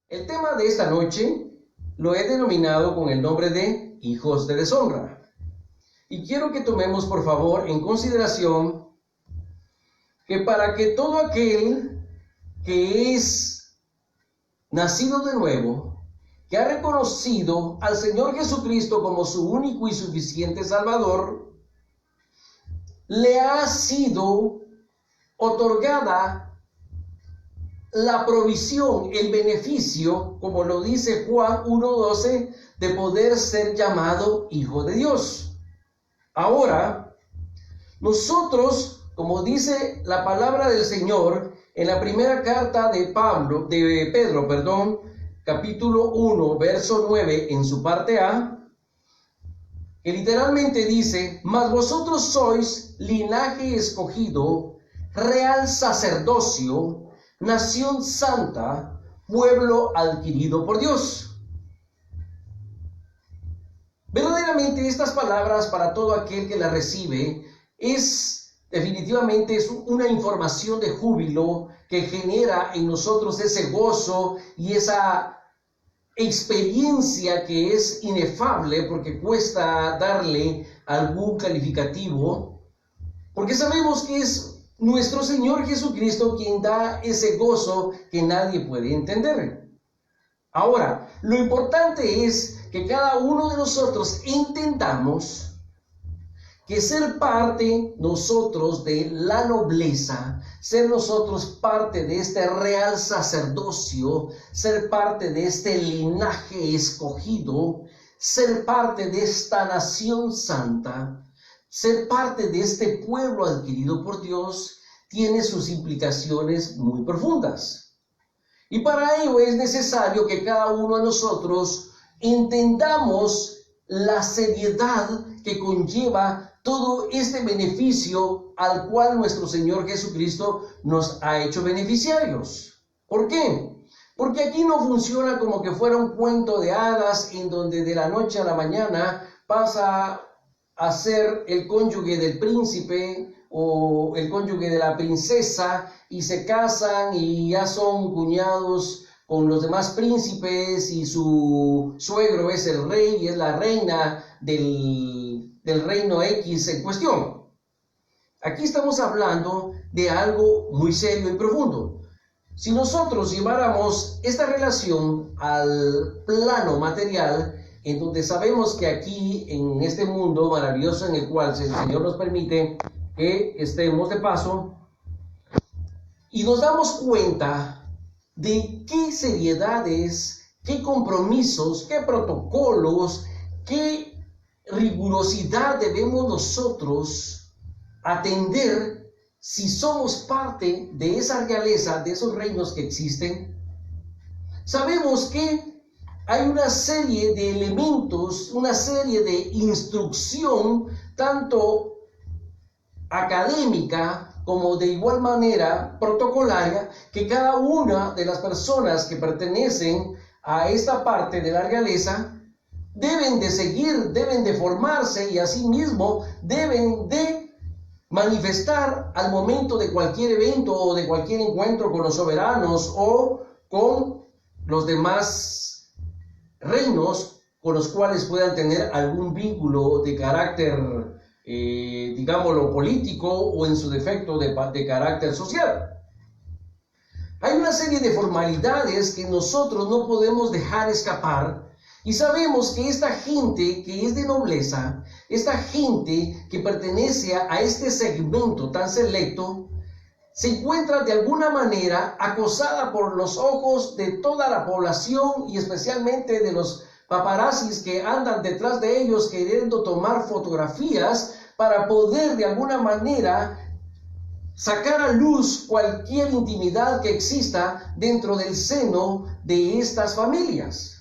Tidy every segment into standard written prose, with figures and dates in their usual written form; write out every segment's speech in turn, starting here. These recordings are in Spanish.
El tema de esta noche lo he denominado con el nombre de hijos de deshonra. Y quiero que tomemos por favor en consideración que para que todo aquel que es nacido de nuevo, que ha reconocido al Señor Jesucristo como su único y suficiente Salvador, le ha sido otorgada la provisión, el beneficio, como lo dice Juan 1:12, de poder ser llamado hijo de Dios. Ahora, nosotros, como dice la palabra del Señor en la primera carta de Pedro, capítulo 1, verso 9, en su parte A, que literalmente dice: mas vosotros sois linaje escogido, real sacerdocio, nación santa, pueblo adquirido por Dios. Verdaderamente estas palabras, para todo aquel que las recibe, definitivamente es una información de júbilo que genera en nosotros ese gozo y esa experiencia que es inefable, porque cuesta darle algún calificativo, porque sabemos que es nuestro Señor Jesucristo quien da ese gozo que nadie puede entender. Ahora, lo importante es que cada uno de nosotros entendamos que ser parte nosotros de la nobleza, ser nosotros parte de este real sacerdocio, ser parte de este linaje escogido, ser parte de esta nación santa, ser parte de este pueblo adquirido por Dios, tiene sus implicaciones muy profundas. Y para ello es necesario que cada uno de nosotros entendamos la seriedad que conlleva todo este beneficio al cual nuestro Señor Jesucristo nos ha hecho beneficiarios. ¿Por qué? Porque aquí no funciona como que fuera un cuento de hadas en donde de la noche a la mañana pasa a ser el cónyuge del príncipe o el cónyuge de la princesa y se casan y ya son cuñados con los demás príncipes y su suegro es el rey y es la reina del reino X en cuestión. Aquí estamos hablando de algo muy serio y profundo. Si nosotros lleváramos esta relación al plano material, en donde sabemos que aquí, en este mundo maravilloso en el cual el Señor nos permite que estemos de paso, y nos damos cuenta de qué seriedades, qué compromisos, qué protocolos, qué rigurosidad debemos nosotros atender si somos parte de esa realeza, de esos reinos que existen. Sabemos que hay una serie de elementos, una serie de instrucción, tanto académica como de igual manera protocolaria, que cada una de las personas que pertenecen a esta parte de la realeza deben de seguir, deben de formarse y asimismo deben de manifestar al momento de cualquier evento o de cualquier encuentro con los soberanos o con los demás reinos con los cuales puedan tener algún vínculo de carácter, digámoslo, político o en su defecto de carácter social. Hay una serie de formalidades que nosotros no podemos dejar escapar y sabemos que esta gente que es de nobleza, esta gente que pertenece a este segmento tan selecto, se encuentra de alguna manera acosada por los ojos de toda la población y especialmente de los paparazzis que andan detrás de ellos queriendo tomar fotografías para poder de alguna manera sacar a luz cualquier intimidad que exista dentro del seno de estas familias.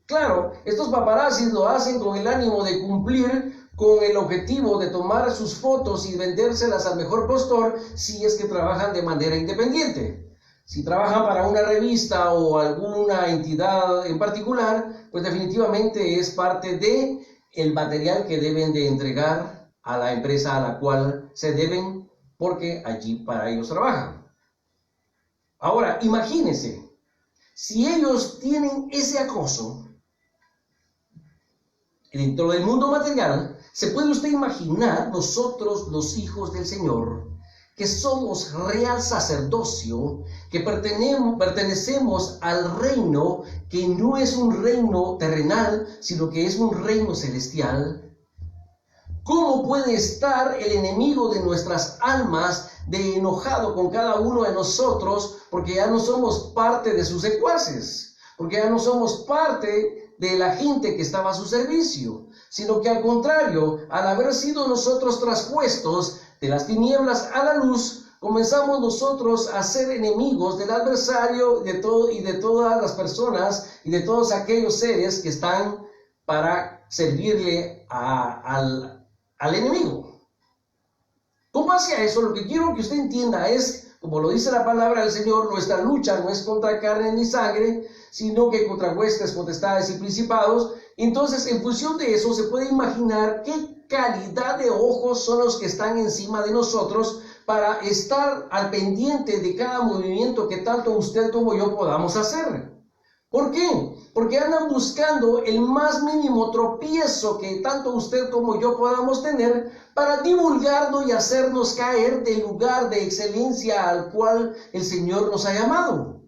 Claro, estos paparazzis lo hacen con el ánimo de cumplir con el objetivo de tomar sus fotos y vendérselas al mejor postor si es que trabajan de manera independiente. Si trabajan para una revista o alguna entidad en particular, pues definitivamente es parte de el material que deben de entregar a la empresa a la cual se deben, porque allí para ellos trabajan. Ahora, imagínense si ellos tienen ese acoso dentro del mundo material, ¿se puede usted imaginar nosotros, los hijos del Señor, que somos real sacerdocio, que pertenecemos al reino que no es un reino terrenal, sino que es un reino celestial? ¿Cómo puede estar el enemigo de nuestras almas de enojado con cada uno de nosotros porque ya no somos parte de sus secuaces, porque ya no somos parte de la gente que estaba a su servicio, sino que al contrario, al haber sido nosotros traspuestos de las tinieblas a la luz, comenzamos nosotros a ser enemigos del adversario y de todas las personas y de todos aquellos seres que están para servirle al enemigo? ¿Cómo hacia eso? Lo que quiero que usted entienda es, como lo dice la palabra del Señor, nuestra lucha no es contra carne ni sangre, sino que contra huestes, potestades y principados. Entonces, en función de eso, se puede imaginar qué calidad de ojos son los que están encima de nosotros para estar al pendiente de cada movimiento que tanto usted como yo podamos hacer. ¿Por qué? Porque andan buscando el más mínimo tropiezo que tanto usted como yo podamos tener para divulgarnos y hacernos caer del lugar de excelencia al cual el Señor nos ha llamado.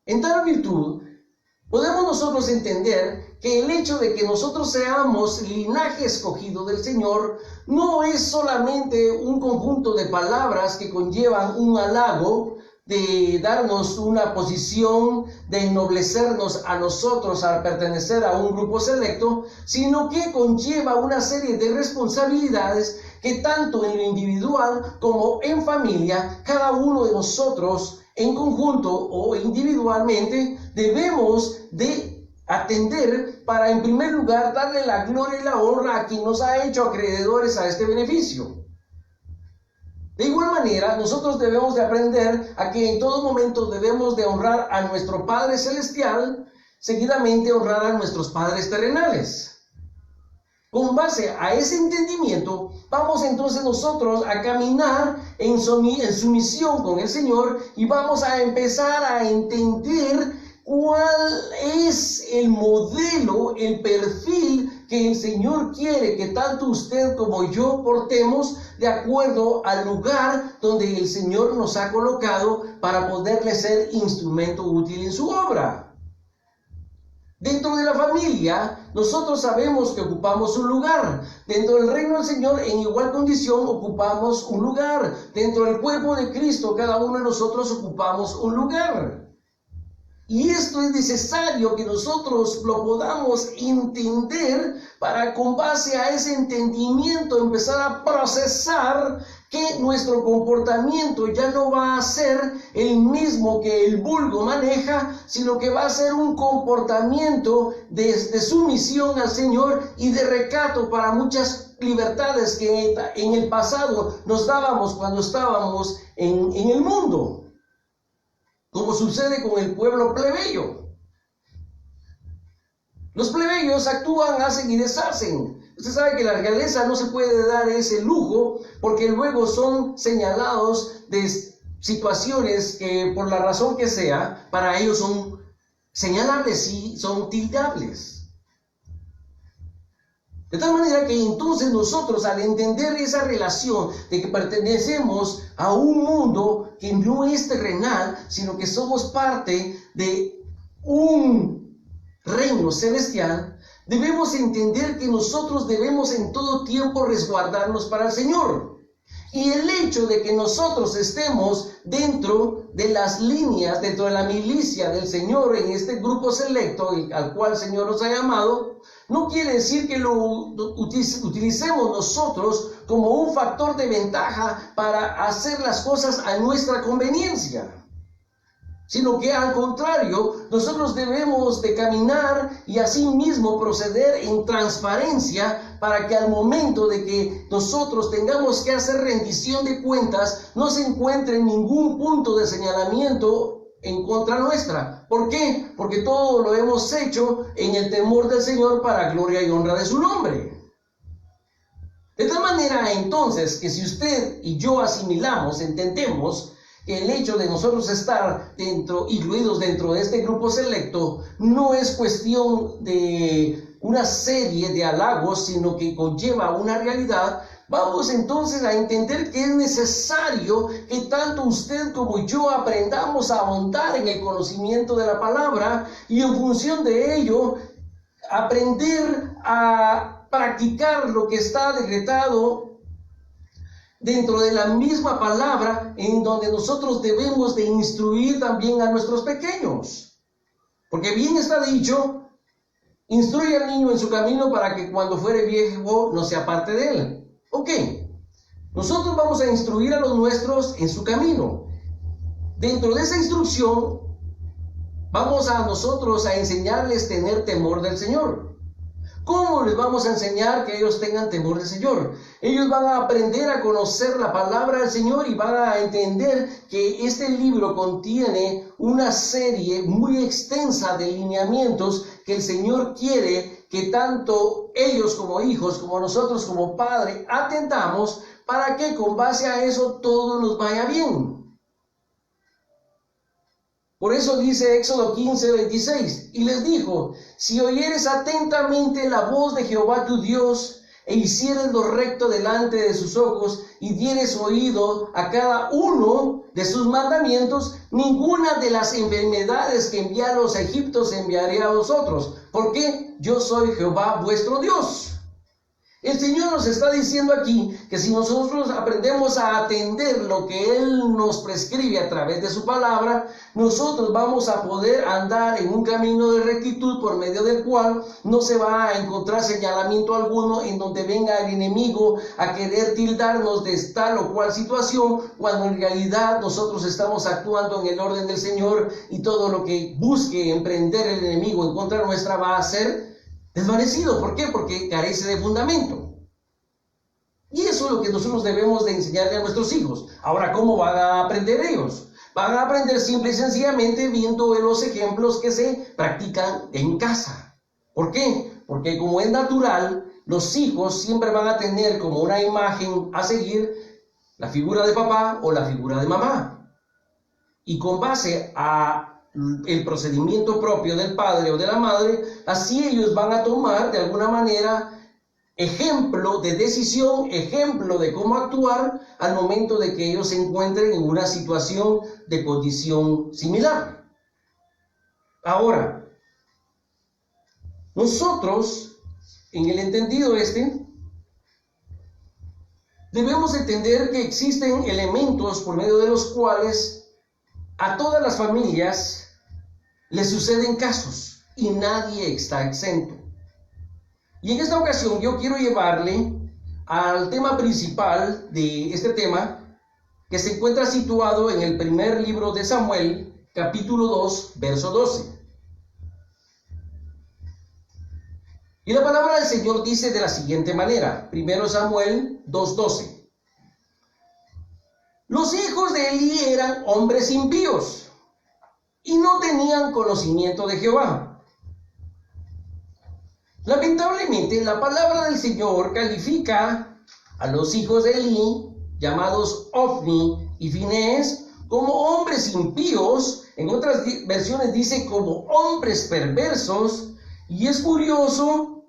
En tal virtud, podemos nosotros entender que el hecho de que nosotros seamos linaje escogido del Señor no es solamente un conjunto de palabras que conllevan un halago, de darnos una posición, de ennoblecernos a nosotros al pertenecer a un grupo selecto, sino que conlleva una serie de responsabilidades que tanto en lo individual como en familia, cada uno de nosotros en conjunto o individualmente debemos de atender para, en primer lugar, darle la gloria y la honra a quien nos ha hecho acreedores a este beneficio. De igual manera, nosotros debemos de aprender a que en todo momento debemos de honrar a nuestro Padre Celestial, seguidamente honrar a nuestros padres terrenales. Con base a ese entendimiento, vamos entonces nosotros a caminar en sumisión con el Señor y vamos a empezar a entender cuál es el modelo, el perfil que el Señor quiere que tanto usted como yo portemos de acuerdo al lugar donde el Señor nos ha colocado para poderle ser instrumento útil en su obra. Dentro de la familia, nosotros sabemos que ocupamos un lugar. Dentro del reino del Señor, en igual condición, ocupamos un lugar. Dentro del cuerpo de Cristo, cada uno de nosotros ocupamos un lugar. Y esto es necesario que nosotros lo podamos entender para, con base a ese entendimiento, empezar a procesar que nuestro comportamiento ya no va a ser el mismo que el vulgo maneja, sino que va a ser un comportamiento de sumisión al Señor y de recato para muchas libertades que en el pasado nos dábamos cuando estábamos en el mundo. Como sucede con el pueblo plebeyo. Los plebeyos actúan, hacen y deshacen. Usted sabe que la realeza no se puede dar ese lujo porque luego son señalados de situaciones que, por la razón que sea, para ellos son señalables y son tildables. De tal manera que entonces nosotros, al entender esa relación de que pertenecemos a un mundo que no es terrenal, sino que somos parte de un reino celestial, debemos entender que nosotros debemos en todo tiempo resguardarnos para el Señor. Y el hecho de que nosotros estemos dentro de las líneas, dentro de la milicia del Señor, en este grupo selecto al cual el Señor nos ha llamado, no quiere decir que lo utilicemos nosotros como un factor de ventaja para hacer las cosas a nuestra conveniencia, sino que al contrario, nosotros debemos de caminar y asimismo proceder en transparencia para que al momento de que nosotros tengamos que hacer rendición de cuentas, no se encuentre ningún punto de señalamiento en contra nuestra. ¿Por qué? Porque todo lo hemos hecho en el temor del Señor para gloria y honra de su nombre. De tal manera entonces que si usted y yo asimilamos, entendemos que que el hecho de nosotros estar incluidos dentro de este grupo selecto no es cuestión de una serie de halagos, sino que conlleva una realidad. Vamos entonces a entender que es necesario que tanto usted como yo aprendamos a ahondar en el conocimiento de la palabra y en función de ello aprender a practicar lo que está decretado dentro de la misma palabra, en donde nosotros debemos de instruir también a nuestros pequeños. Porque bien está dicho, instruye al niño en su camino para que cuando fuere viejo no se aparte de él. Ok, nosotros vamos a instruir a los nuestros en su camino. Dentro de esa instrucción, vamos a nosotros a enseñarles tener temor del Señor. ¿Cómo les vamos a enseñar que ellos tengan temor del Señor? Ellos van a aprender a conocer la palabra del Señor y van a entender que este libro contiene una serie muy extensa de lineamientos que el Señor quiere que tanto ellos como hijos, como nosotros como padres, atendamos para que con base a eso todo nos vaya bien. Por eso dice Éxodo 15:26, y les dijo, si oyeres atentamente la voz de Jehová tu Dios, e hicieres lo recto delante de sus ojos, y dieres oído a cada uno de sus mandamientos, ninguna de las enfermedades que envié a los egipcios enviaré a vosotros, porque yo soy Jehová vuestro Dios. El Señor nos está diciendo aquí que si nosotros aprendemos a atender lo que Él nos prescribe a través de su palabra, nosotros vamos a poder andar en un camino de rectitud por medio del cual no se va a encontrar señalamiento alguno en donde venga el enemigo a querer tildarnos de tal o cual situación, cuando en realidad nosotros estamos actuando en el orden del Señor y todo lo que busque emprender el enemigo en contra nuestra va a ser desvanecido. ¿Por qué? Porque carece de fundamento. Y eso es lo que nosotros debemos de enseñarle a nuestros hijos. Ahora, ¿cómo van a aprender ellos? Van a aprender simple y sencillamente viendo los ejemplos que se practican en casa. ¿Por qué? Porque como es natural, los hijos siempre van a tener como una imagen a seguir la figura de papá o la figura de mamá. Y con base a el procedimiento propio del padre o de la madre, así ellos van a tomar de alguna manera ejemplo de decisión, ejemplo de cómo actuar al momento de que ellos se encuentren en una situación de condición similar. Ahora, nosotros, en el entendido debemos entender que existen elementos por medio de los cuales a todas las familias les suceden casos y nadie está exento. Y en esta ocasión yo quiero llevarle al tema principal de este tema, que se encuentra situado en el primer libro de Samuel, capítulo 2, verso 12. Y la palabra del Señor dice de la siguiente manera, 1 Samuel 2:12. Los hijos de Elí eran hombres impíos y no tenían conocimiento de Jehová. Lamentablemente, la palabra del Señor califica a los hijos de Elí, llamados Ofni y Finés, como hombres impíos. En otras versiones dice como hombres perversos. Y es curioso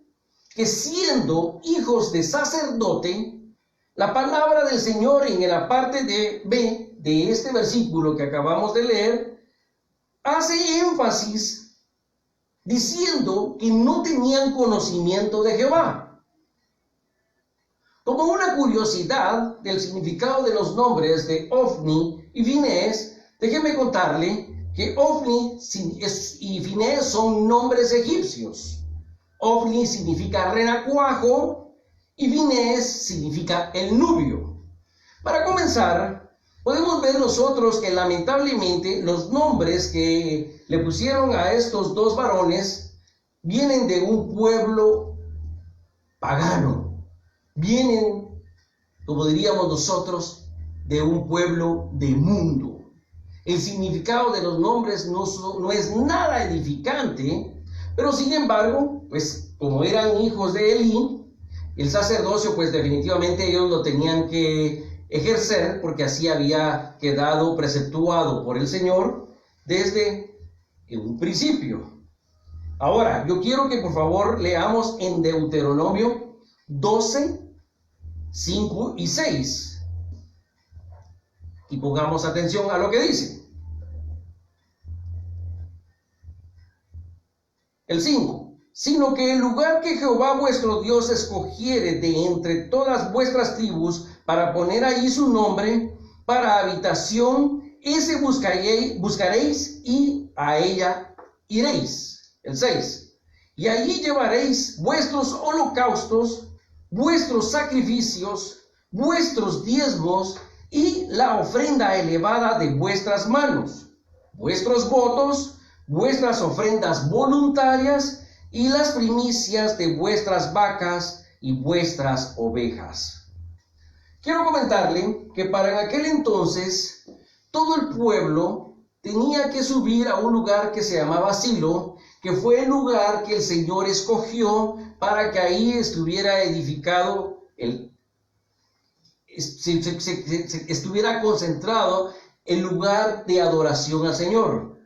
que siendo hijos de sacerdote, la palabra del Señor en la parte de B de este versículo que acabamos de leer, hace énfasis diciendo que no tenían conocimiento de Jehová. Como una curiosidad del significado de los nombres de Ofni y Finés, déjeme contarle que Ofni y Finés son nombres egipcios. Ofni significa renacuajo y Finés significa el nubio. Para comenzar, podemos ver nosotros que lamentablemente los nombres que le pusieron a estos dos varones vienen de un pueblo pagano. Vienen, como diríamos nosotros, de un pueblo de mundo. El significado de los nombres no es nada edificante, pero sin embargo, pues como eran hijos de Elí, el sacerdocio, pues definitivamente ellos lo tenían que ejercer, porque así había quedado preceptuado por el Señor desde un principio. Ahora, yo quiero que por favor leamos en Deuteronomio 12, 5 y 6. Y pongamos atención a lo que dice. El 5. Sino que el lugar que Jehová vuestro Dios escogiere de entre todas vuestras tribus para poner allí su nombre para habitación, ese buscaréis y a ella iréis. El 6. Y allí llevaréis vuestros holocaustos, vuestros sacrificios, vuestros diezmos y la ofrenda elevada de vuestras manos, vuestros votos, vuestras ofrendas voluntarias y las primicias de vuestras vacas y vuestras ovejas. Quiero comentarle que para aquel entonces todo el pueblo tenía que subir a un lugar que se llamaba Silo, que fue el lugar que el Señor escogió para que ahí estuviera edificado, estuviera concentrado el lugar de adoración al Señor.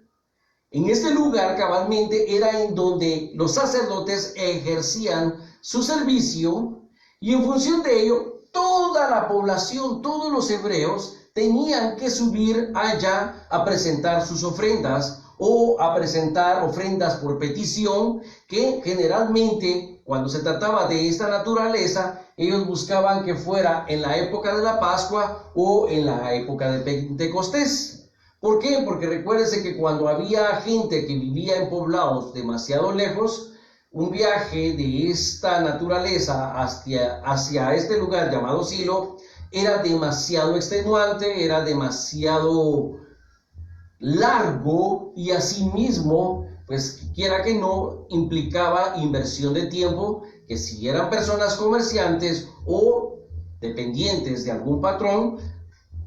En este lugar cabalmente era en donde los sacerdotes ejercían su servicio, y en función de ello toda la población, todos los hebreos tenían que subir allá a presentar sus ofrendas o a presentar ofrendas por petición, que generalmente cuando se trataba de esta naturaleza ellos buscaban que fuera en la época de la Pascua o en la época de Pentecostés. ¿Por qué? Porque recuérdense que cuando había gente que vivía en poblados demasiado lejos, un viaje de esta naturaleza hacia este lugar llamado Silo era demasiado extenuante, era demasiado largo, y asimismo, pues quiera que no, implicaba inversión de tiempo, que si eran personas comerciantes o dependientes de algún patrón,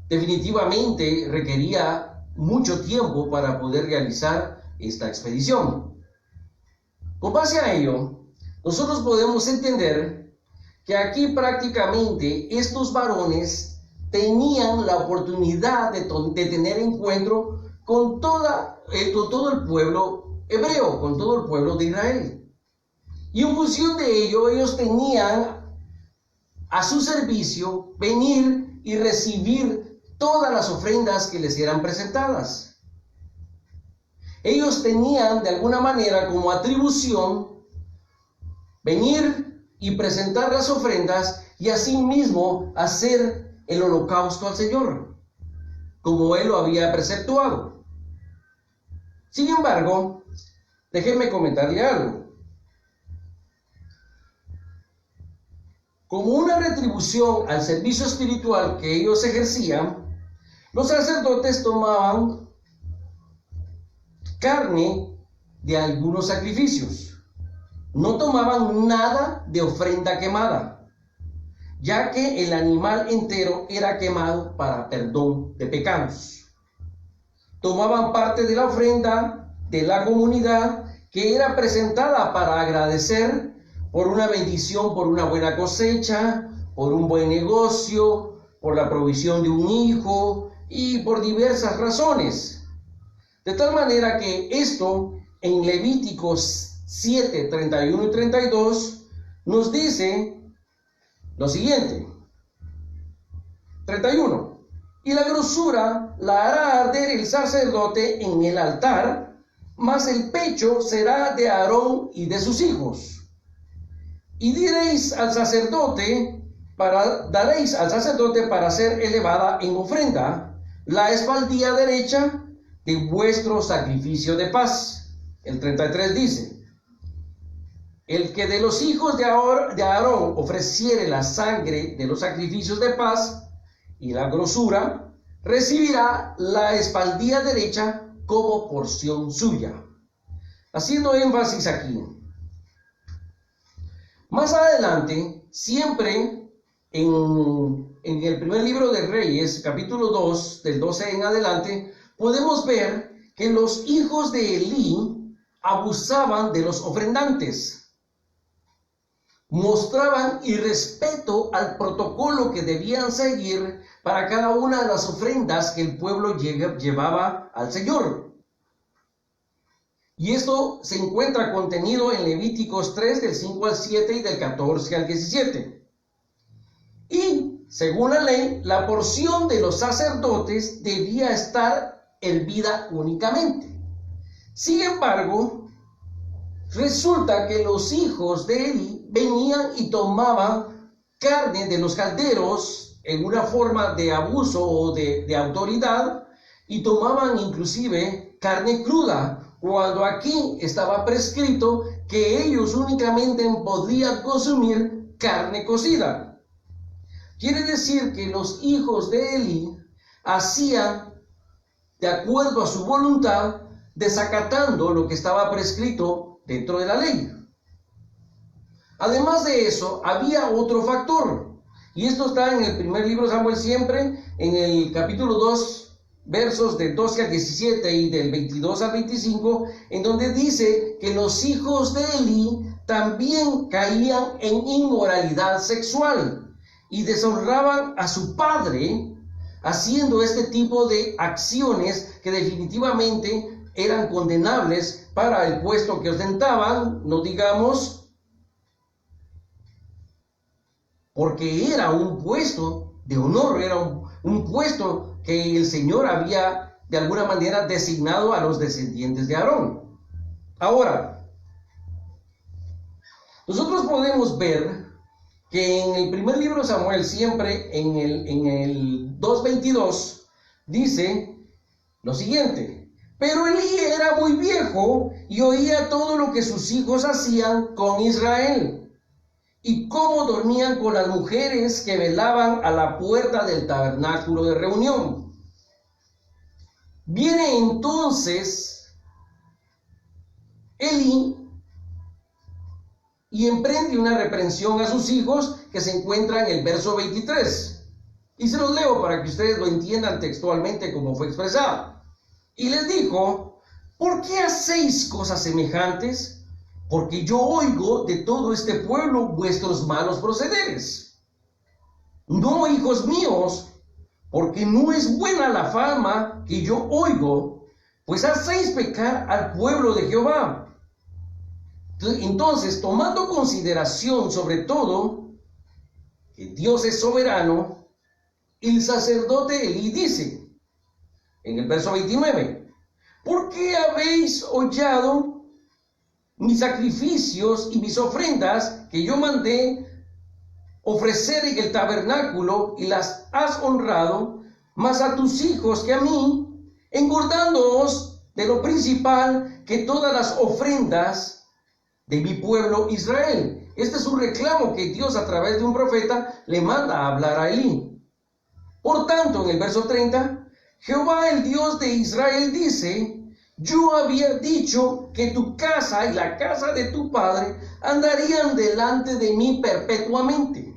definitivamente requería mucho tiempo para poder realizar esta expedición. Con base a ello, nosotros podemos entender que aquí prácticamente estos varones tenían la oportunidad de tener encuentro con todo el pueblo hebreo, con todo el pueblo de Israel. Y en función de ello, ellos tenían a su servicio venir y recibir todas las ofrendas que les eran presentadas. Ellos tenían de alguna manera como atribución venir y presentar las ofrendas y asimismo hacer el holocausto al Señor, como Él lo había preceptuado. Sin embargo, déjenme comentarle algo. Como una retribución al servicio espiritual que ellos ejercían, los sacerdotes tomaban carne de algunos sacrificios. No tomaban nada de ofrenda quemada, ya que el animal entero era quemado para perdón de pecados. Tomaban parte de la ofrenda de la comunidad que era presentada para agradecer por una bendición, por una buena cosecha, por un buen negocio, por la provisión de un hijo y por diversas razones. De tal manera que esto en Levíticos 7, 31 y 32 nos dice lo siguiente. 31. Y la grosura la hará arder el sacerdote en el altar, mas el pecho será de Aarón y de sus hijos. Y daréis al sacerdote para ser elevada en ofrenda la espaldilla derecha de vuestro sacrificio de paz. El 33 dice: el que de los hijos de Aarón ofreciere la sangre de los sacrificios de paz y la grosura, recibirá la espaldilla derecha como porción suya. Haciendo énfasis aquí. Más adelante, siempre en el primer libro de Reyes, capítulo 2, del 12 en adelante, podemos ver que los hijos de Elí abusaban de los ofrendantes. mostraban irrespeto al protocolo que debían seguir para cada una de las ofrendas que el pueblo llevaba al Señor. Y esto se encuentra contenido en Levíticos 3, del 5 al 7 y del 14 al 17. Y, según la ley, la porción de los sacerdotes debía estar hervida únicamente. Sin embargo, resulta que los hijos de Eli venían y tomaban carne de los calderos en una forma de abuso o de autoridad, y tomaban inclusive carne cruda, cuando aquí estaba prescrito que ellos únicamente podían consumir carne cocida. Quiere decir que los hijos de Eli hacían de acuerdo a su voluntad, desacatando lo que estaba prescrito dentro de la ley. Además de eso, había otro factor, y esto está en el primer libro de Samuel siempre, en el capítulo 2, versos del 12 al 17 y del 22 al 25, en donde dice que los hijos de Eli también caían en inmoralidad sexual y deshonraban a su padre, haciendo este tipo de acciones que definitivamente eran condenables para el puesto que ostentaban, no digamos, porque era un puesto de honor, era un puesto que el Señor había de alguna manera designado a los descendientes de Aarón. Ahora, nosotros podemos ver que en el primer libro de Samuel, siempre en el 2:22, dice lo siguiente: pero Elí era muy viejo y oía todo lo que sus hijos hacían con Israel, y cómo dormían con las mujeres que velaban a la puerta del tabernáculo de reunión. Viene entonces Elí y emprende una reprensión a sus hijos que se encuentra en el verso 23. Y se los leo para que ustedes lo entiendan textualmente como fue expresado. Y les dijo: ¿por qué hacéis cosas semejantes? Porque yo oigo de todo este pueblo vuestros malos procederes. No, hijos míos, porque no es buena la fama que yo oigo, pues hacéis pecar al pueblo de Jehová. Entonces, tomando consideración sobre todo que Dios es soberano, el sacerdote Elí dice, en el verso 29, ¿por qué habéis hollado mis sacrificios y mis ofrendas que yo mandé ofrecer en el tabernáculo, y las has honrado, más a tus hijos que a mí, engordándoos de lo principal que todas las ofrendas de mi pueblo Israel? Este es un reclamo que Dios, a través de un profeta, le manda a hablar a Elí. Por tanto, en el verso 30, Jehová, el Dios de Israel, dice: yo había dicho que tu casa y la casa de tu padre andarían delante de mí perpetuamente.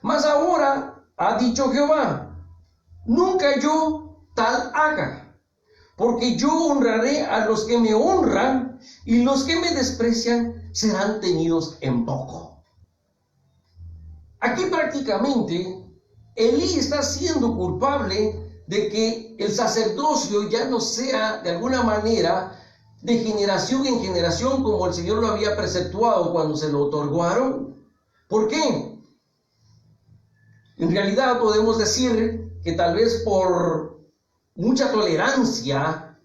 Mas ahora ha dicho Jehová: nunca yo tal haga, porque yo honraré a los que me honran, y los que me desprecian serán tenidos en poco. Aquí prácticamente Elí está siendo culpable de que el sacerdocio ya no sea de alguna manera de generación en generación como el Señor lo había preceptuado cuando se lo otorgó a Aarón. ¿Por qué? En realidad podemos decir que tal vez por mucha tolerancia,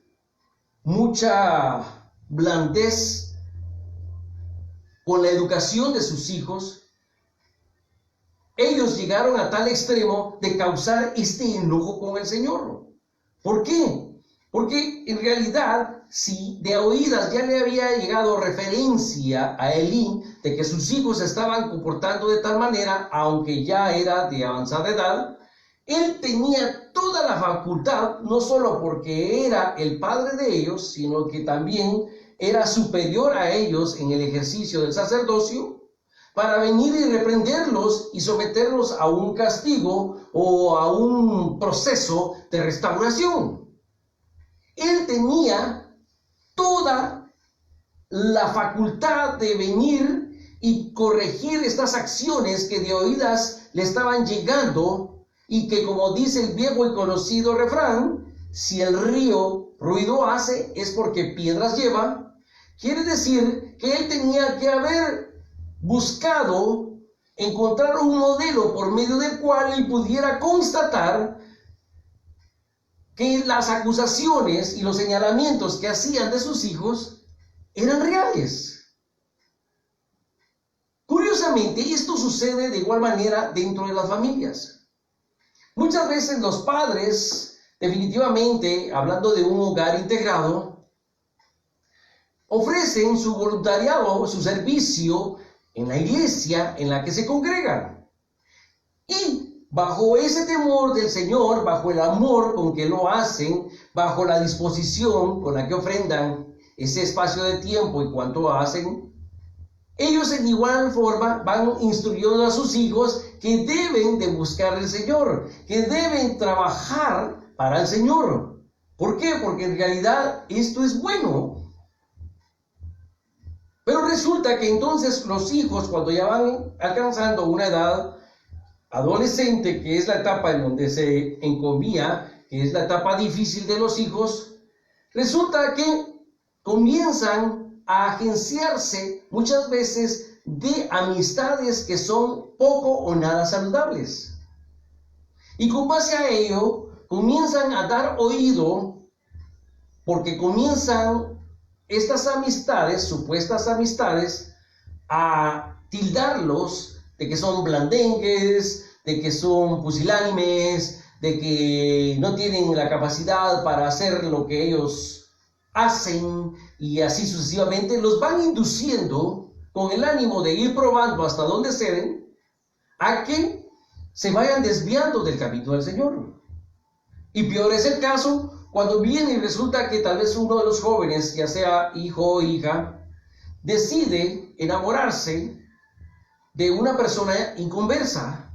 mucha blandez con la educación de sus hijos, ellos llegaron a tal extremo de causar este enojo con el Señor. ¿Por qué? Porque en realidad, si de oídas ya le había llegado referencia a Elí de que sus hijos se estaban comportando de tal manera, aunque ya era de avanzada edad, él tenía toda la facultad, no solo porque era el padre de ellos, sino que también era superior a ellos en el ejercicio del sacerdocio, para venir y reprenderlos y someterlos a un castigo o a un proceso de restauración. Él tenía toda la facultad de venir y corregir estas acciones que de oídas le estaban llegando y que, como dice el viejo y conocido refrán, si el río ruido hace es porque piedras lleva. Quiere decir que él tenía que haber buscado encontrar un modelo por medio del cual él pudiera constatar que las acusaciones y los señalamientos que hacían de sus hijos eran reales. Curiosamente, esto sucede de igual manera dentro de las familias. Muchas veces los padres, definitivamente, hablando de un hogar integrado, ofrecen su voluntariado, su servicio en la iglesia en la que se congregan. Y bajo ese temor del Señor, bajo el amor con que lo hacen, bajo la disposición con la que ofrendan ese espacio de tiempo y cuanto hacen, ellos en igual forma van instruyendo a sus hijos que deben de buscar al Señor, que deben trabajar para el Señor. ¿Por qué? Porque en realidad esto es bueno. Pero resulta que entonces los hijos, cuando ya van alcanzando una edad adolescente, que es la etapa en donde se encomía, que es la etapa difícil de los hijos, resulta que comienzan a agenciarse muchas veces de amistades que son poco o nada saludables. Y con base a ello, comienzan a dar oído, porque comienzan estas amistades, supuestas amistades, a tildarlos de que son blandengues, de que son pusilánimes, de que no tienen la capacidad para hacer lo que ellos hacen, y así sucesivamente. Los van induciendo con el ánimo de ir probando hasta dónde ceden, a que se vayan desviando del camino del Señor. Y peor es el caso cuando viene y resulta que tal vez uno de los jóvenes, ya sea hijo o hija, decide enamorarse de una persona inconversa,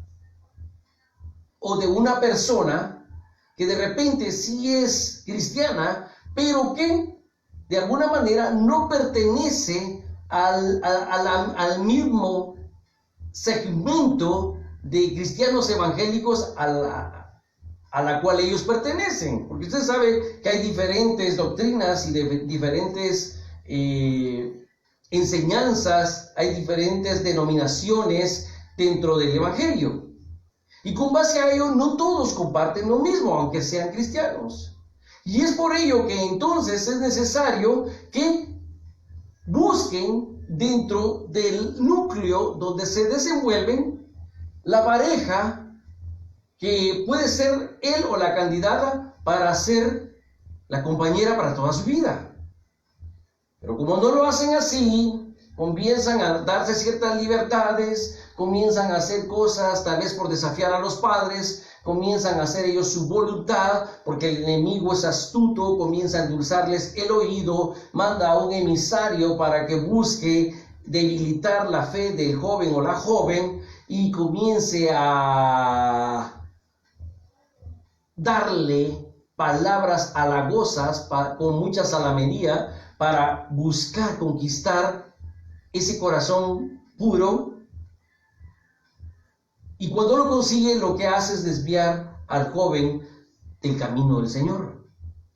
o de una persona que de repente sí es cristiana, pero que de alguna manera no pertenece al mismo segmento de cristianos evangélicos a la cual ellos pertenecen. Porque usted sabe que hay diferentes doctrinas y diferentes enseñanzas, hay diferentes denominaciones dentro del evangelio. Y con base a ello, no todos comparten lo mismo, aunque sean cristianos. Y es por ello que entonces es necesario que busquen dentro del núcleo donde se desenvuelven la pareja que puede ser él o la candidata para ser la compañera para toda su vida. Pero como no lo hacen así, comienzan a darse ciertas libertades, comienzan a hacer cosas tal vez por desafiar a los padres, comienzan a hacer ellos su voluntad, porque el enemigo es astuto, comienza a endulzarles el oído, manda a un emisario para que busque debilitar la fe del joven o la joven y comience a darle palabras halagosas con mucha salamería para buscar conquistar ese corazón puro. Y cuando lo consigue, lo que hace es desviar al joven del camino del Señor.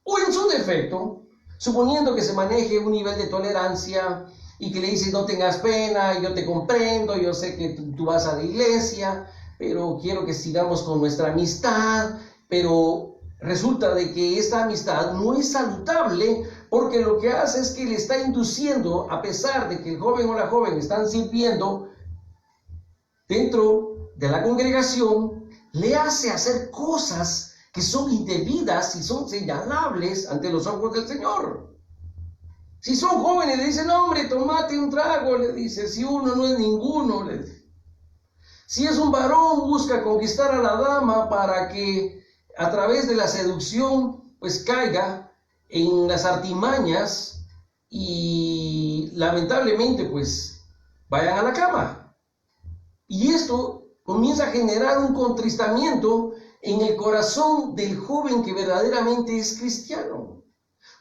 O en su defecto, suponiendo que se maneje un nivel de tolerancia y que le dice: no tengas pena, yo te comprendo, yo sé que tú vas a la iglesia, pero quiero que sigamos con nuestra amistad. Pero resulta de que esta amistad no es saludable, porque lo que hace es que le está induciendo, a pesar de que el joven o la joven están sirviendo dentro de la congregación, le hace hacer cosas que son indebidas y son señalables ante los ojos del Señor. Si son jóvenes, le dicen: no, hombre, tomate un trago, le dice. Si uno no es ninguno, le dice. Si es un varón, busca conquistar a la dama para que a través de la seducción pues caiga en las artimañas y lamentablemente pues vayan a la cama. Y esto comienza a generar un contristamiento en el corazón del joven que verdaderamente es cristiano.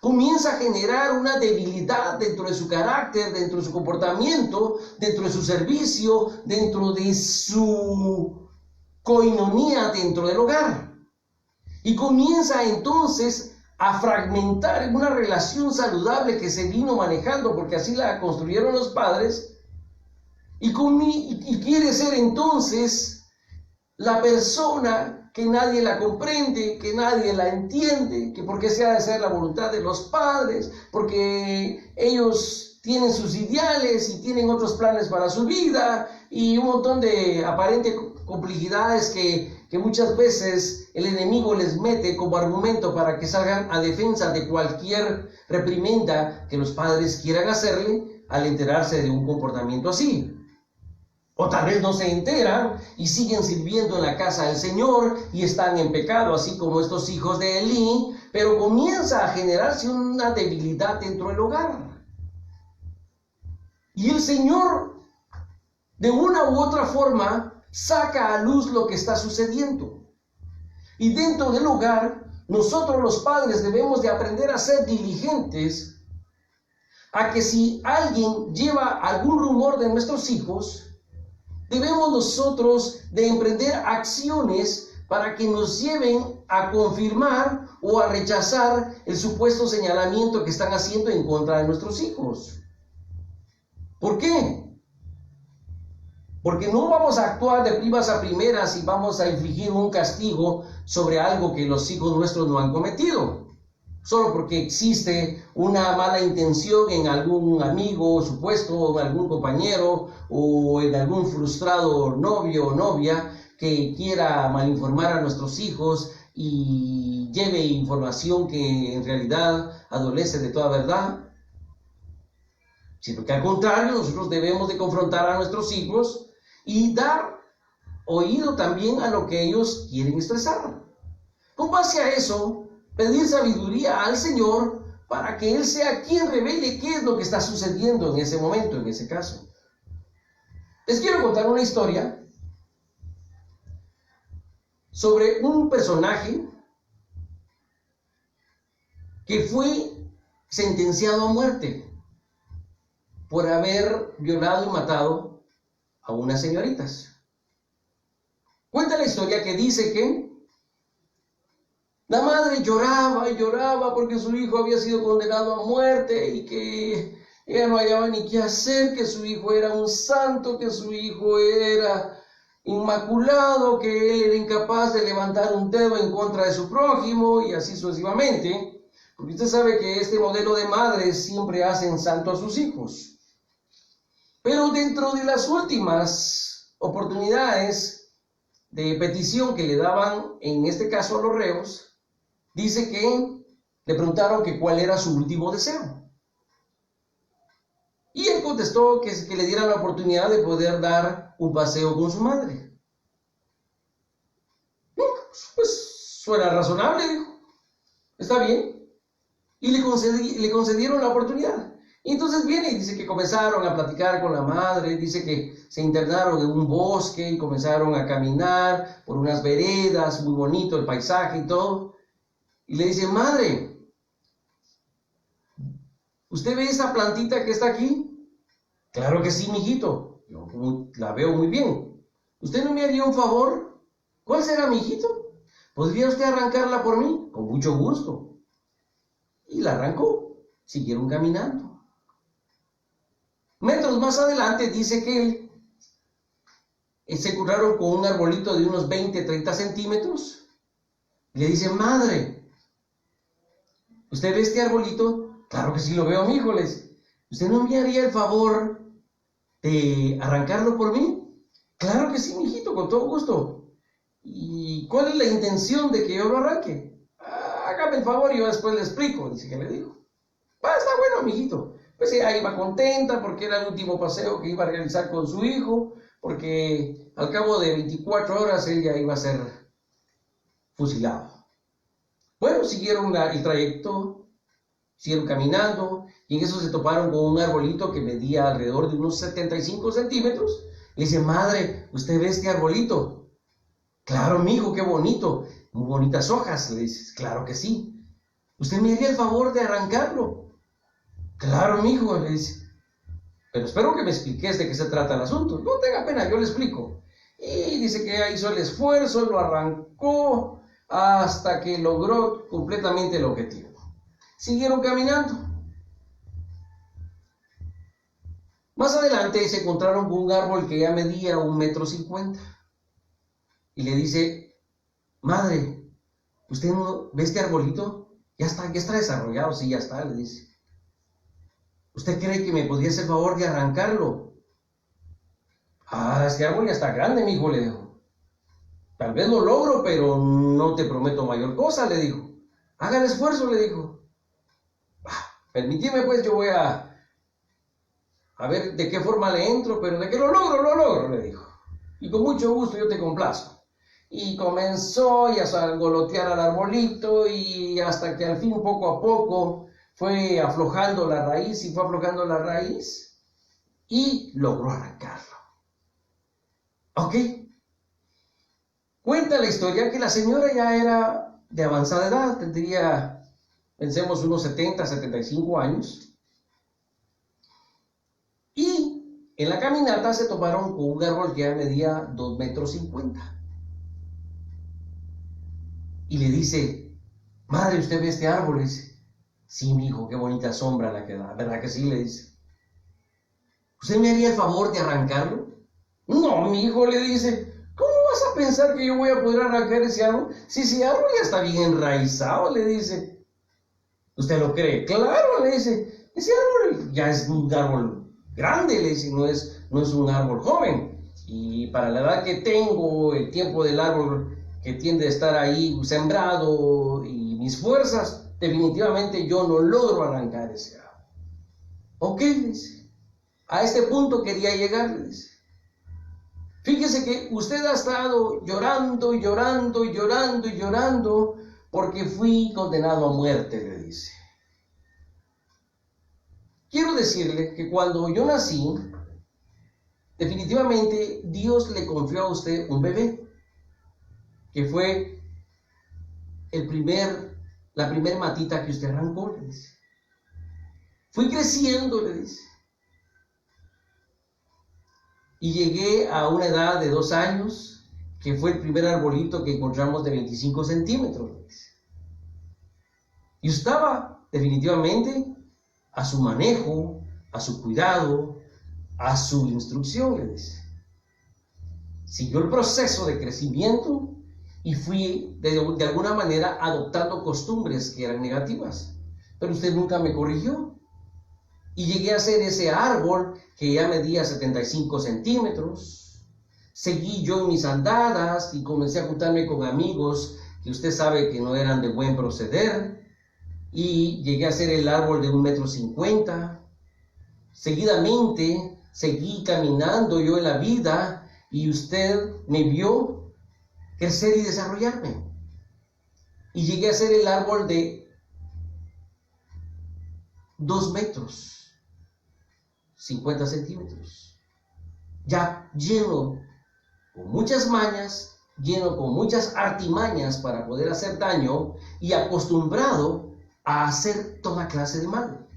comienza a generar una debilidad dentro de su carácter, dentro de su comportamiento, dentro de su servicio, dentro de su coinonía dentro del hogar. Y comienza entonces a fragmentar una relación saludable que se vino manejando, porque así la construyeron los padres, y quiere ser entonces la persona que nadie la comprende, que nadie la entiende, que por qué se ha de ser la voluntad de los padres, porque ellos tienen sus ideales y tienen otros planes para su vida, y un montón de aparentes complejidades que muchas veces el enemigo les mete como argumento para que salgan a defensa de cualquier reprimenda que los padres quieran hacerle al enterarse de un comportamiento así. O tal vez no se enteran y siguen sirviendo en la casa del Señor y están en pecado, así como estos hijos de Elí, pero comienza a generarse una debilidad dentro del hogar. Y el Señor, de una u otra forma, saca a luz lo que está sucediendo. Y dentro del hogar, nosotros los padres debemos de aprender a ser diligentes a que si alguien lleva algún rumor de nuestros hijos, debemos nosotros de emprender acciones para que nos lleven a confirmar o a rechazar el supuesto señalamiento que están haciendo en contra de nuestros hijos. ¿Por qué? Porque no vamos a actuar de primas a primeras y vamos a infligir un castigo sobre algo que los hijos nuestros no han cometido. Solo porque existe una mala intención en algún amigo supuesto, o en algún compañero, o en algún frustrado novio o novia que quiera malinformar a nuestros hijos y lleve información que en realidad adolece de toda verdad. Sino que al contrario, nosotros debemos de confrontar a nuestros hijos y dar oído también a lo que ellos quieren expresar. Con base a eso, pedir sabiduría al Señor para que Él sea quien revele qué es lo que está sucediendo en ese momento, en ese caso. Les quiero contar una historia sobre un personaje que fue sentenciado a muerte por haber violado y matado a unas señoritas. Cuenta la historia que dice que la madre lloraba y lloraba porque su hijo había sido condenado a muerte y que ella no hallaba ni qué hacer, que su hijo era un santo, que su hijo era inmaculado, que él era incapaz de levantar un dedo en contra de su prójimo y así sucesivamente. Porque usted sabe que este modelo de madres siempre hacen santo a sus hijos. Pero dentro de las últimas oportunidades de petición que le daban, en este caso a los reos, dice que le preguntaron que cuál era su último deseo. Y él contestó que le dieran la oportunidad de poder dar un paseo con su madre. Pues suena razonable, dijo. Está bien. Y le concedieron la oportunidad. Y entonces viene y dice que comenzaron a platicar con la madre, dice que se internaron en un bosque y comenzaron a caminar por unas veredas, muy bonito el paisaje y todo. Y le dice, madre, ¿usted ve esa plantita que está aquí? Claro que sí, mijito, yo la veo muy bien. ¿Usted no me haría un favor? ¿Cuál será, mijito? ¿Podría usted arrancarla por mí? Con mucho gusto. Y la arrancó, siguieron caminando. Metros más adelante dice que se encontraron con un arbolito de unos 20-30 centímetros. Le dice, madre, ¿usted ve este arbolito? Claro que sí lo veo, mijo. ¿Usted no me haría el favor de arrancarlo por mí? Claro que sí, mijito, con todo gusto. ¿Y cuál es la intención de que yo lo arranque? Hágame el favor y yo después le explico, dice que le dijo. Está bueno, mijito. Pues ella iba contenta porque era el último paseo que iba a realizar con su hijo, porque al cabo de 24 horas él ya iba a ser fusilado. Bueno, siguieron el trayecto, siguieron caminando, y en eso se toparon con un arbolito que medía alrededor de unos 75 centímetros. Le dice, madre, ¿usted ve este arbolito? Claro, mijo, qué bonito, muy bonitas hojas. Le dice, claro que sí. ¿usted me haría el favor de arrancarlo? Claro, mijo, le dice. Pero espero que me expliques de qué se trata el asunto. No tenga pena, yo le explico. Y dice que hizo el esfuerzo, lo arrancó hasta que logró completamente el objetivo. Siguieron caminando. Más adelante se encontraron con un árbol que ya medía 1,50 m. Y le dice, madre, ¿usted no ve este arbolito? Ya está desarrollado. Sí, ya está, le dice. ¿Usted cree que me podría hacer el favor de arrancarlo? Ah, este árbol ya está grande, mijo, le dijo. Tal vez lo logro, pero no te prometo mayor cosa, le dijo. Haga el esfuerzo, le dijo. Permíteme, pues, yo voy a ver de qué forma le entro, pero de que lo logro, le dijo. Y con mucho gusto yo te complazco. Y comenzó a sangolotear al arbolito y hasta que al fin, poco a poco, fue aflojando la raíz y logró arrancarlo. ¿Ok? Cuenta la historia que la señora ya era de avanzada edad, tendría, pensemos, unos 70, 75 años. Y en la caminata se toparon con un árbol que ya medía 2,50 m. Y le dice, madre, ¿usted ve este árbol? Le dice, sí, mi hijo, qué bonita sombra la que da. ¿Verdad que sí? Le dice. ¿Usted me haría el favor de arrancarlo? No, mi hijo, le dice. ¿Cómo vas a pensar que yo voy a poder arrancar ese árbol? Si ese árbol ya está bien enraizado, le dice. ¿Usted lo cree? Claro, le dice. Ese árbol ya es un árbol grande, le dice. No es un árbol joven. Y para la edad que tengo, el tiempo del árbol que tiende a estar ahí sembrado y mis fuerzas, definitivamente yo no logro arrancar ese árbol. Ok, le dice. A este punto quería llegar, le dice. Fíjese que usted ha estado llorando porque fui condenado a muerte, le dice. Quiero decirle que cuando yo nací, definitivamente Dios le confió a usted un bebé, que fue la primer matita que usted arrancó, le dice. Fui creciendo, le dice. Y llegué a una edad de 2 años, que fue el primer arbolito que encontramos de 25 centímetros. Y estaba definitivamente a su manejo, a su cuidado, a su instrucción, le dice. Siguió el proceso de crecimiento y fui de alguna manera adoptando costumbres que eran negativas. Pero usted nunca me corrigió. Y llegué a ser ese árbol que ya medía 75 centímetros. Seguí yo en mis andadas y comencé a juntarme con amigos que usted sabe que no eran de buen proceder. Y llegué a ser el árbol de 1,50 m. Seguidamente seguí caminando yo en la vida y usted me vio crecer y desarrollarme. Y llegué a ser el árbol de 2 metros. 50 centímetros, ya lleno con muchas mañas, lleno con muchas artimañas para poder hacer daño y acostumbrado a hacer toda clase de mal.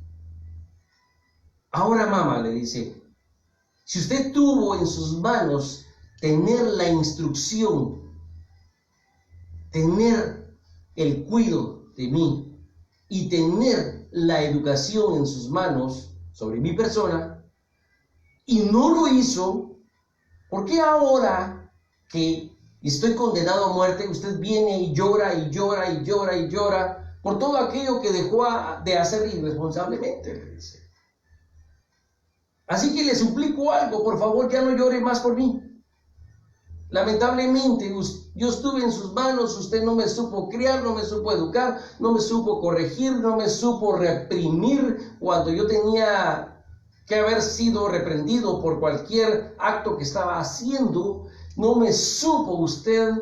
Ahora, mamá, le dice, si usted tuvo en sus manos tener la instrucción, tener el cuidado de mí y tener la educación en sus manos sobre mi persona, y no lo hizo, ¿por qué ahora que estoy condenado a muerte, usted viene y llora por todo aquello que dejó de hacer irresponsablemente? Le dice. Así que le suplico algo, por favor, ya no llore más por mí. Lamentablemente, yo estuve en sus manos, usted no me supo criar, no me supo educar, no me supo corregir, no me supo reprimir cuando yo tenía que haber sido reprendido por cualquier acto que estaba haciendo. No me supo usted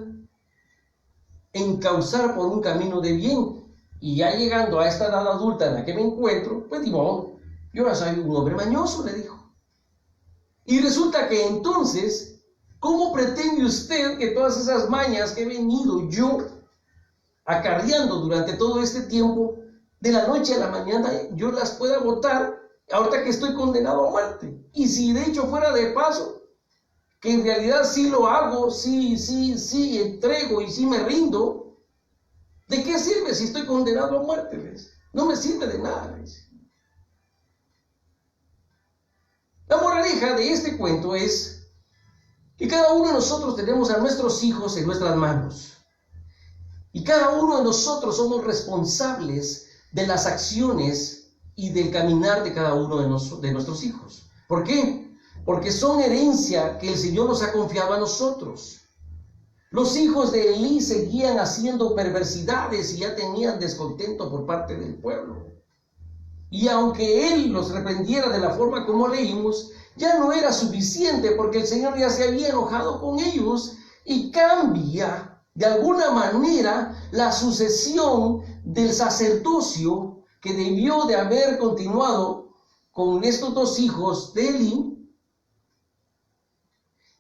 encauzar por un camino de bien. Y ya llegando a esta edad adulta en la que me encuentro, pues digo, yo ahora soy un hombre mañoso, le dijo. Y resulta que entonces, ¿cómo pretende usted que todas esas mañas que he venido yo acarreando durante todo este tiempo de la noche a la mañana yo las pueda botar ahorita que estoy condenado a muerte. Y si de hecho fuera de paso, que en realidad sí lo hago, sí entrego y sí me rindo, ¿de qué sirve si estoy condenado a muerte? ¿Ves? No me sirve de nada. ¿Ves? La moraleja de este cuento es que cada uno de nosotros tenemos a nuestros hijos en nuestras manos. Y cada uno de nosotros somos responsables de las acciones y del caminar de cada uno de nuestros hijos. ¿Por qué? Porque son herencia que el Señor nos ha confiado a nosotros. Los hijos de Elí seguían haciendo perversidades y ya tenían descontento por parte del pueblo. Y aunque él los reprendiera de la forma como leímos, ya no era suficiente porque el Señor ya se había enojado con ellos y cambia de alguna manera la sucesión del sacerdocio que debió de haber continuado con estos dos hijos de Elí.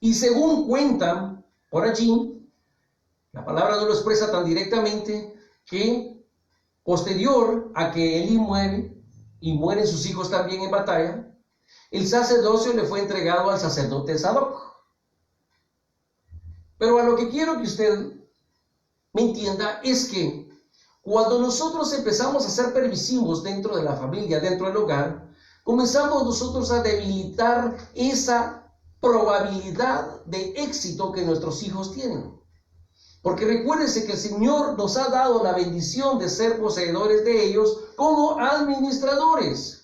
Y según cuentan por allí, la palabra no lo expresa tan directamente, que posterior a que Elí muere, y mueren sus hijos también en batalla, el sacerdocio le fue entregado al sacerdote Sadoc. Pero a lo que quiero que usted me entienda es que cuando nosotros empezamos a ser permisivos dentro de la familia, dentro del hogar, comenzamos nosotros a debilitar esa probabilidad de éxito que nuestros hijos tienen. Porque recuérdense que el Señor nos ha dado la bendición de ser poseedores de ellos como administradores.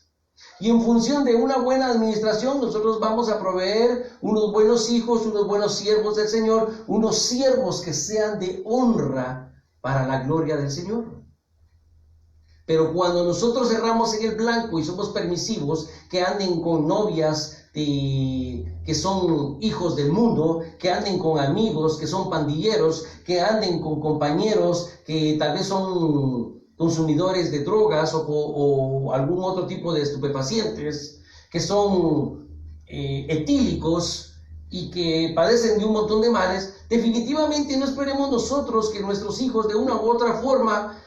Y en función de una buena administración, nosotros vamos a proveer unos buenos hijos, unos buenos siervos del Señor, unos siervos que sean de honra para la gloria del Señor. Pero cuando nosotros erramos en el blanco y somos permisivos, que anden con novias que son hijos del mundo, que anden con amigos que son pandilleros, que anden con compañeros que tal vez son consumidores de drogas o algún otro tipo de estupefacientes, que son etílicos y que padecen de un montón de males, definitivamente no esperemos nosotros que nuestros hijos de una u otra forma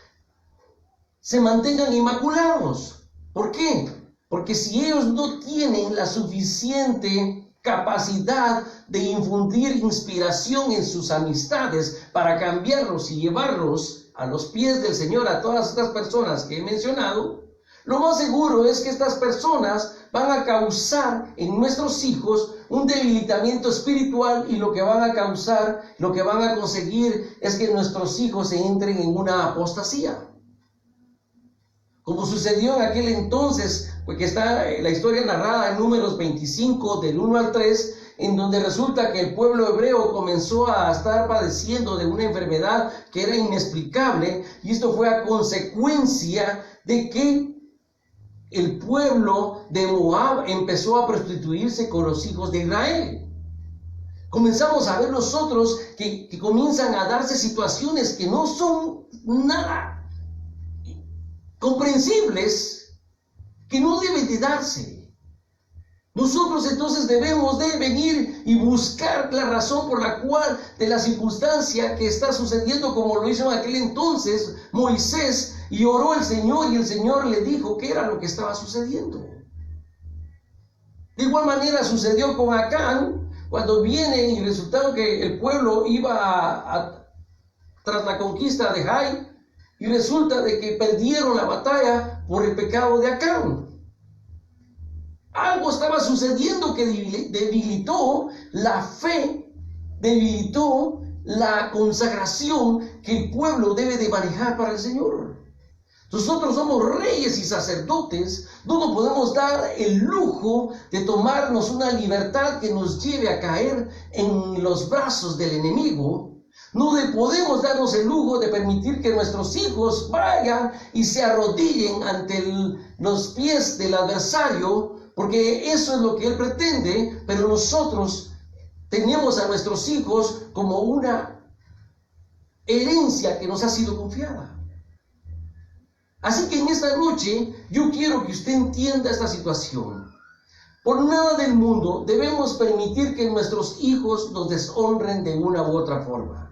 se mantengan inmaculados. ¿Por qué? Porque si ellos no tienen la suficiente capacidad de infundir inspiración en sus amistades para cambiarlos y llevarlos a los pies del Señor a todas estas personas que he mencionado, lo más seguro es que estas personas van a causar en nuestros hijos un debilitamiento espiritual, y lo que van a causar, lo que van a conseguir es que nuestros hijos se entren en una apostasía. Como sucedió en aquel entonces, porque está la historia narrada en Números 25 del 1 al 3, en donde resulta que el pueblo hebreo comenzó a estar padeciendo de una enfermedad que era inexplicable, y esto fue a consecuencia de que el pueblo de Moab empezó a prostituirse con los hijos de Israel. Comenzamos a ver nosotros que comienzan a darse situaciones que no son nada comprensibles, que no deben de darse. Nosotros entonces debemos de venir y buscar la razón por la cual de la circunstancia que está sucediendo, como lo hizo en aquel entonces Moisés, y oró al Señor y el Señor le dijo qué era lo que estaba sucediendo. De igual manera sucedió con Acán, cuando viene y resultó que el pueblo iba tras la conquista de Jai, y resulta de que perdieron la batalla por el pecado de Acán. Algo estaba sucediendo que debilitó la fe, debilitó la consagración que el pueblo debe de manejar para el Señor. Nosotros somos reyes y sacerdotes, no nos podemos dar el lujo de tomarnos una libertad que nos lleve a caer en los brazos del enemigo. No podemos darnos el lujo de permitir que nuestros hijos vayan y se arrodillen ante los pies del adversario, porque eso es lo que él pretende, pero nosotros tenemos a nuestros hijos como una herencia que nos ha sido confiada. Así que en esta noche yo quiero que usted entienda esta situación. Por nada del mundo debemos permitir que nuestros hijos nos deshonren de una u otra forma.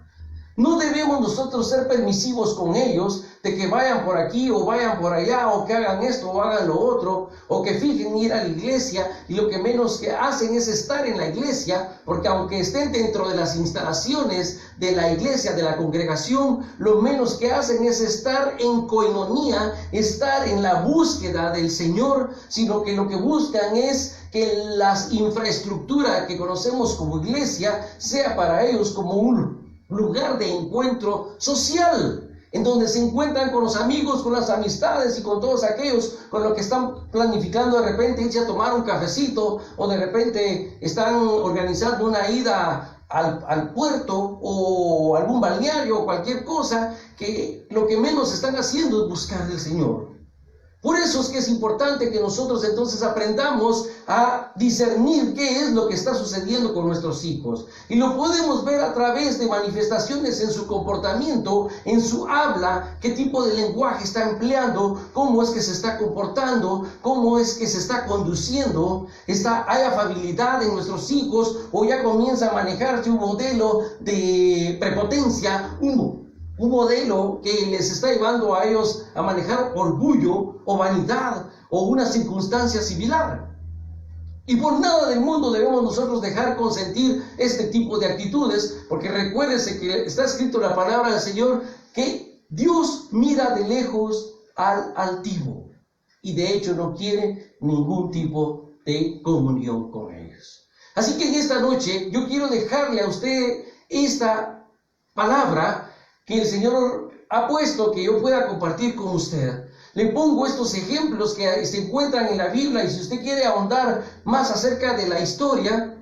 No debemos nosotros ser permisivos con ellos de que vayan por aquí o vayan por allá o que hagan esto o hagan lo otro o que fijen ir a la iglesia y lo que menos que hacen es estar en la iglesia, porque aunque estén dentro de las instalaciones de la iglesia, de la congregación, lo menos que hacen es estar en coinonía, estar en la búsqueda del Señor, sino que lo que buscan es que la infraestructura que conocemos como iglesia sea para ellos como un lugar de encuentro social, en donde se encuentran con los amigos, con las amistades y con todos aquellos con los que están planificando de repente irse a tomar un cafecito, o de repente están organizando una ida al puerto o algún balneario o cualquier cosa, que lo que menos están haciendo es buscar al Señor. Por eso es que es importante que nosotros entonces aprendamos a discernir qué es lo que está sucediendo con nuestros hijos. Y lo podemos ver a través de manifestaciones en su comportamiento, en su habla, qué tipo de lenguaje está empleando, cómo es que se está comportando, cómo es que se está conduciendo. ¿Hay afabilidad en nuestros hijos o ya comienza a manejarse un modelo de prepotencia, un modelo que les está llevando a ellos a manejar orgullo o vanidad o una circunstancia similar? Y por nada del mundo debemos nosotros dejar consentir este tipo de actitudes, porque recuérdese que está escrito en la palabra del Señor que Dios mira de lejos al altivo y de hecho no quiere ningún tipo de comunión con ellos. Así que en esta noche yo quiero dejarle a usted esta palabra que el Señor ha puesto que yo pueda compartir con usted. Le pongo estos ejemplos que se encuentran en la Biblia, y si usted quiere ahondar más acerca de la historia,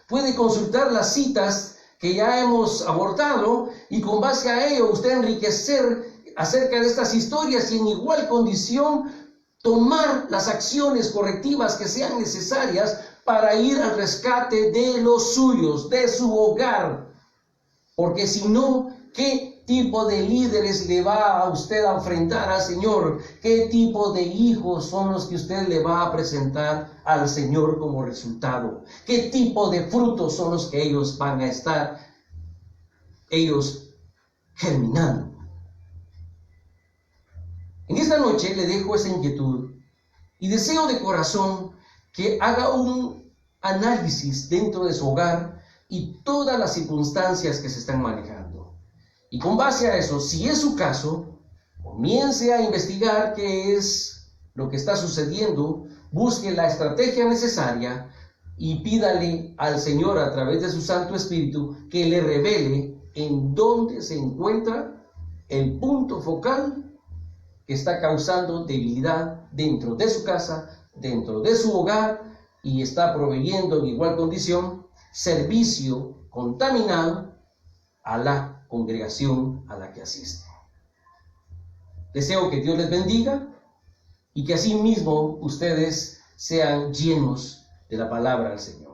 puede consultar las citas que ya hemos abordado y con base a ello usted enriquecer acerca de estas historias y en igual condición tomar las acciones correctivas que sean necesarias para ir al rescate de los suyos, de su hogar. Porque si no, ¿qué tipo de líderes le va a usted a enfrentar al Señor? ¿Qué tipo de hijos son los que usted le va a presentar al Señor como resultado? ¿Qué tipo de frutos son los que ellos van a estar germinando? En esta noche le dejo esa inquietud y deseo de corazón que haga un análisis dentro de su hogar y todas las circunstancias que se están manejando. Y con base a eso, si es su caso, comience a investigar qué es lo que está sucediendo, busque la estrategia necesaria y pídale al Señor a través de su Santo Espíritu que le revele en dónde se encuentra el punto focal que está causando debilidad dentro de su casa, dentro de su hogar, y está proveyendo en igual condición servicio contaminado a la congregación a la que asiste. Deseo que Dios les bendiga y que así mismo ustedes sean llenos de la palabra del Señor.